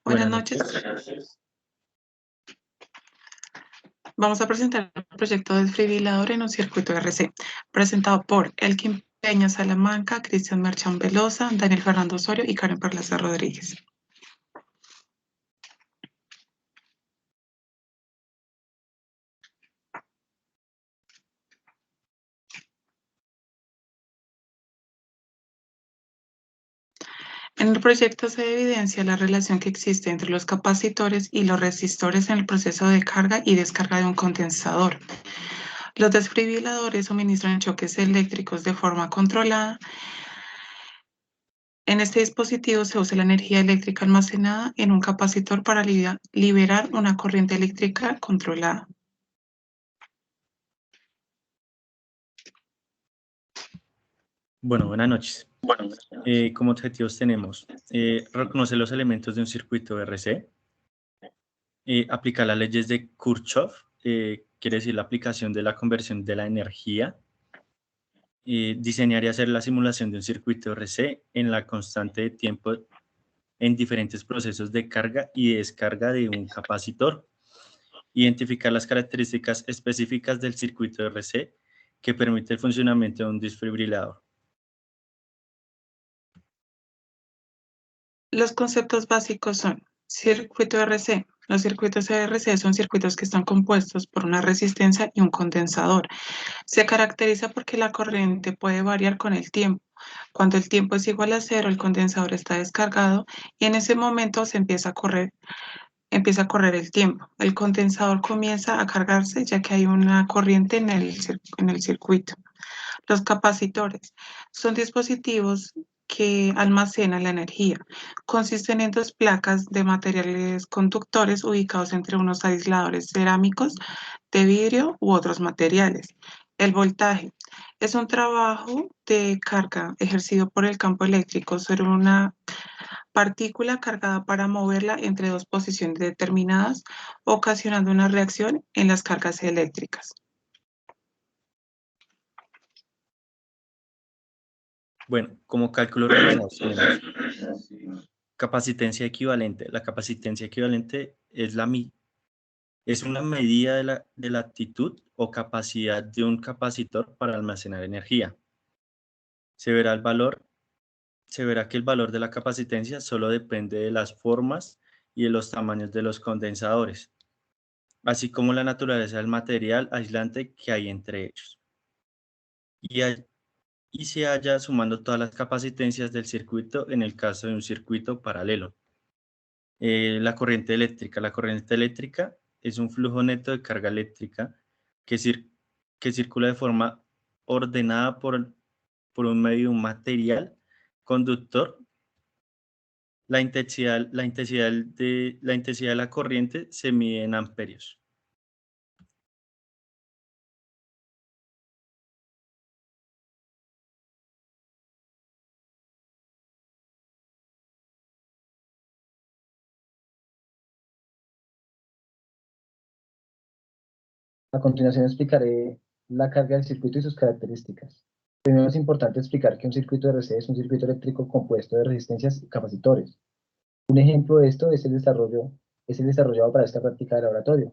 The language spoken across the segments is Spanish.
Buenas Buenas noches. noches. Vamos a presentar el proyecto de desfibrilador en un circuito RC, presentado por Elkin Peña Salamanca, Cristian Merchan Velosa, Daniel Fernando Osorio y Karen Perlaza Rodríguez. En el proyecto se evidencia la relación que existe entre los capacitores y los resistores en el proceso de carga y descarga de un condensador. Los desfibriladores suministran choques eléctricos de forma controlada. En este dispositivo se usa la energía eléctrica almacenada en un capacitor para liberar una corriente eléctrica controlada. Bueno, buenas noches. Como objetivos tenemos reconocer los elementos de un circuito RC, aplicar las leyes de Kirchhoff, quiere decir la aplicación de la conversión de la energía, diseñar y hacer la simulación de un circuito RC en la constante de tiempo en diferentes procesos de carga y descarga de un capacitor, identificar las características específicas del circuito RC que permite el funcionamiento de un desfibrilador. Los conceptos básicos son circuito RC. Los circuitos RC son circuitos que están compuestos por una resistencia y un condensador. Se caracteriza porque la corriente puede variar con el tiempo. Cuando el tiempo es igual a 0, el condensador está descargado y en ese momento se empieza a correr el tiempo. El condensador comienza a cargarse ya que hay una corriente en el circuito. Los capacitores son dispositivos que almacenan la energía. Consisten en dos placas de materiales conductores ubicados entre unos aisladores cerámicos de vidrio u otros materiales. El voltaje es un trabajo de carga ejercido por el campo eléctrico sobre una partícula cargada para moverla entre dos posiciones determinadas, ocasionando una reacción en las cargas eléctricas. Bueno, como cálculos realizados tenemos capacitencia equivalente. La capacitencia equivalente es una medida de la actitud o capacidad de un capacitor para almacenar energía. Se verá que el valor de la capacitencia solo depende de las formas y de los tamaños de los condensadores, así como la naturaleza del material aislante que hay entre ellos. Y se halla sumando todas las capacitencias del circuito en el caso de un circuito paralelo. La corriente eléctrica. La corriente eléctrica es un flujo neto de carga eléctrica que, que circula de forma ordenada por un medio material conductor. La intensidad de la corriente se mide en amperios. A continuación explicaré la carga del circuito y sus características. Primero es importante explicar que un circuito RC es un circuito eléctrico compuesto de resistencias y capacitores. Un ejemplo de esto es el desarrollado para esta práctica de laboratorio.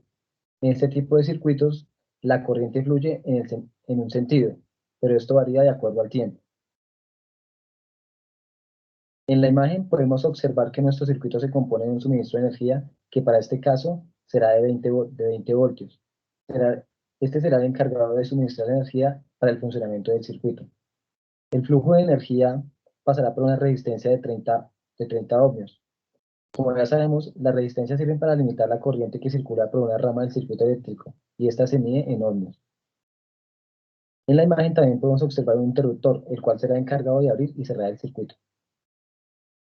En este tipo de circuitos, la corriente fluye en un sentido, pero esto varía de acuerdo al tiempo. En la imagen podemos observar que nuestro circuito se compone de un suministro de energía que para este caso será de 20 voltios. Este será el encargado de suministrar energía para el funcionamiento del circuito. El flujo de energía pasará por una resistencia de 30 ohmios. Como ya sabemos, las resistencias sirven para limitar la corriente que circula por una rama del circuito eléctrico, y esta se mide en ohmios. En la imagen también podemos observar un interruptor, el cual será encargado de abrir y cerrar el circuito.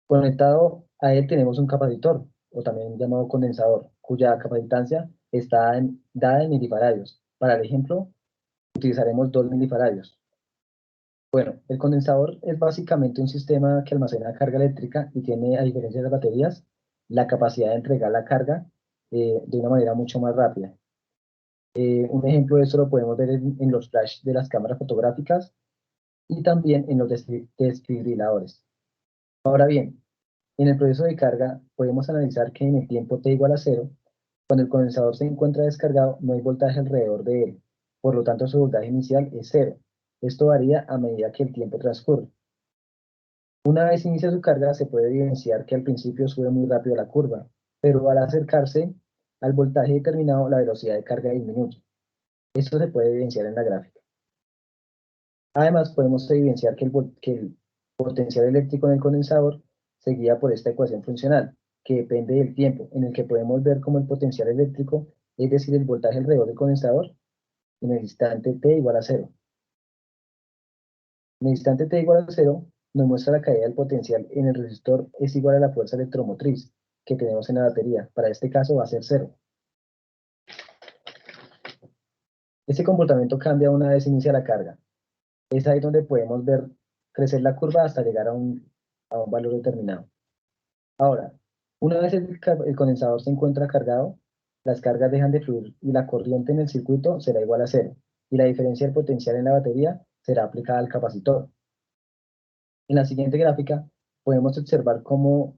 Conectado a él tenemos un capacitor, o también llamado condensador, cuya capacitancia está dada en milifaradios. Para el ejemplo, utilizaremos 2 milifaradios. Bueno, el condensador es básicamente un sistema que almacena carga eléctrica y tiene, a diferencia de las baterías, la capacidad de entregar la carga de una manera mucho más rápida. Un ejemplo de esto lo podemos ver en los flash de las cámaras fotográficas y también en los desfibriladores. Ahora bien, En el proceso de carga podemos analizar que en el tiempo t igual a 0, cuando el condensador se encuentra descargado, no hay voltaje alrededor de él, por lo tanto su voltaje inicial es 0. Esto varía a medida que el tiempo transcurre. Una vez inicia su carga, se puede evidenciar que al principio sube muy rápido la curva, pero al acercarse al voltaje determinado, la velocidad de carga disminuye. Esto se puede evidenciar en la gráfica. Además, podemos evidenciar que el potencial eléctrico en el condensador se guía por esta ecuación funcional, que depende del tiempo, en el que podemos ver cómo el potencial eléctrico, es decir, el voltaje alrededor del condensador, en el instante t igual a 0. En el instante t igual a 0, nos muestra la caída del potencial en el resistor es igual a la fuerza electromotriz que tenemos en la batería. Para este caso va a ser 0. Este comportamiento cambia una vez inicia la carga. Es ahí donde podemos ver crecer la curva hasta llegar a un valor determinado. Ahora, una vez el condensador se encuentra cargado, las cargas dejan de fluir y la corriente en el circuito será igual a 0, y la diferencia del potencial en la batería será aplicada al capacitor. En la siguiente gráfica podemos observar cómo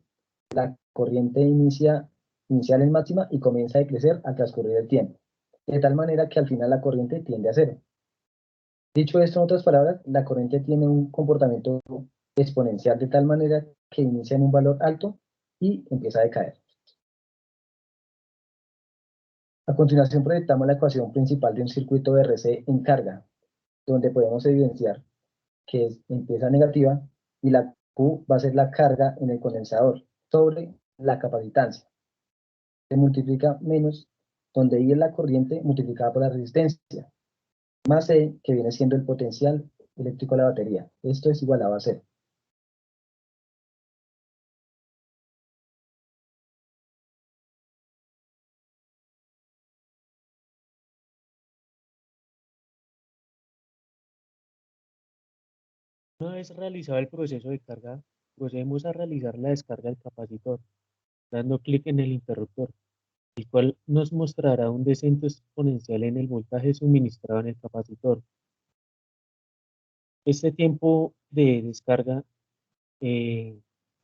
la corriente inicial es máxima y comienza a decrecer al transcurrir el tiempo, de tal manera que al final la corriente tiende a 0. Dicho esto, en otras palabras, la corriente tiene un comportamiento exponencial de tal manera que inicia en un valor alto y empieza a decaer. A continuación proyectamos la ecuación principal de un circuito de RC en carga, donde podemos evidenciar que empieza negativa y la Q va a ser la carga en el condensador sobre la capacitancia. Se multiplica menos, donde I es la corriente multiplicada por la resistencia, más E, que viene siendo el potencial eléctrico de la batería. Esto es igual a 0. Una vez realizado el proceso de carga, procedemos a realizar la descarga del capacitor, dando clic en el interruptor, el cual nos mostrará un descenso exponencial en el voltaje suministrado en el capacitor. Este tiempo de descarga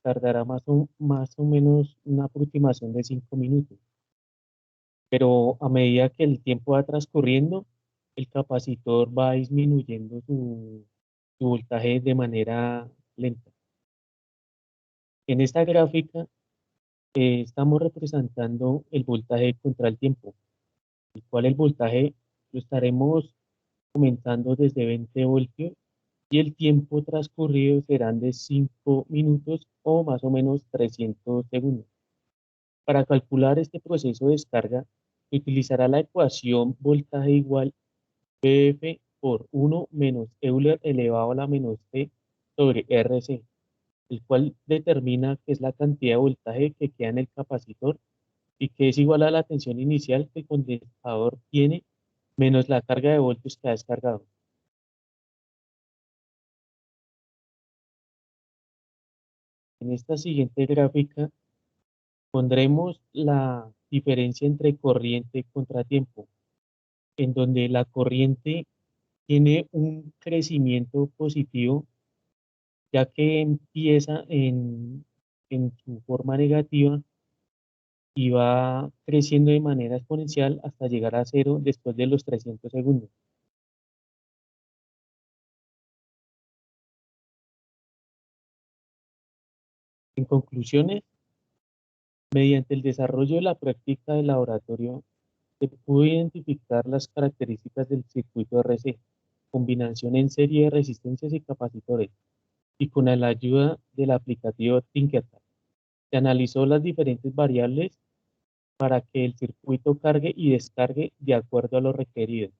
tardará más o menos una aproximación de 5 minutos, pero a medida que el tiempo va transcurriendo, el capacitor va disminuyendo su voltaje de manera lenta. En esta gráfica estamos representando el voltaje contra el tiempo, el cual el voltaje lo estaremos aumentando desde 20 voltios y el tiempo transcurrido serán de 5 minutos o más o menos 300 segundos. Para calcular este proceso de descarga, se utilizará la ecuación voltaje igual PF por 1 menos Euler elevado a la menos T sobre RC, el cual determina que es la cantidad de voltaje que queda en el capacitor y que es igual a la tensión inicial que el condensador tiene menos la carga de voltios que ha descargado. En esta siguiente gráfica pondremos la diferencia entre corriente y contratiempo, en donde la corriente tiene un crecimiento positivo, ya que empieza en su forma negativa y va creciendo de manera exponencial hasta llegar a 0 después de los 300 segundos. En conclusiones, mediante el desarrollo de la práctica de laboratorio, se pudo identificar las características del circuito RC, combinación en serie de resistencias y capacitores, y con la ayuda del aplicativo Tinkercad. Se analizó las diferentes variables para que el circuito cargue y descargue de acuerdo a lo requerido.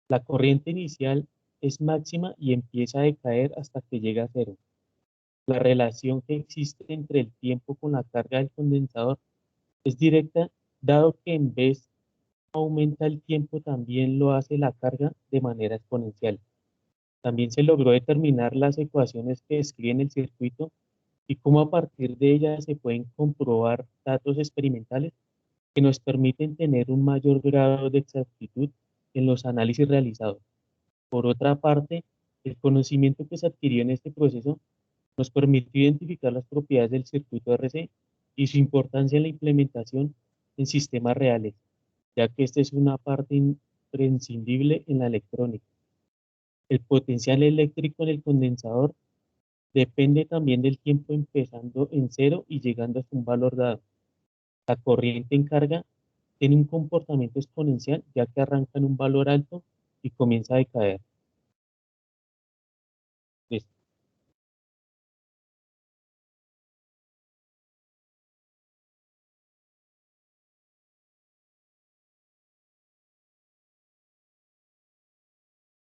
La corriente inicial es máxima y empieza a decaer hasta que llega a 0. La relación que existe entre el tiempo con la carga del condensador es directa, dado que en vez aumenta el tiempo, también lo hace la carga de manera exponencial. También se logró determinar las ecuaciones que describen el circuito y cómo a partir de ellas se pueden comprobar datos experimentales que nos permiten tener un mayor grado de exactitud en los análisis realizados. Por otra parte, el conocimiento que se adquirió en este proceso Nos permitió identificar las propiedades del circuito RC y su importancia en la implementación en sistemas reales, ya que esta es una parte imprescindible en la electrónica. El potencial eléctrico en el condensador depende también del tiempo empezando en cero y llegando hasta un valor dado. La corriente en carga tiene un comportamiento exponencial ya que arranca en un valor alto y comienza a decaer.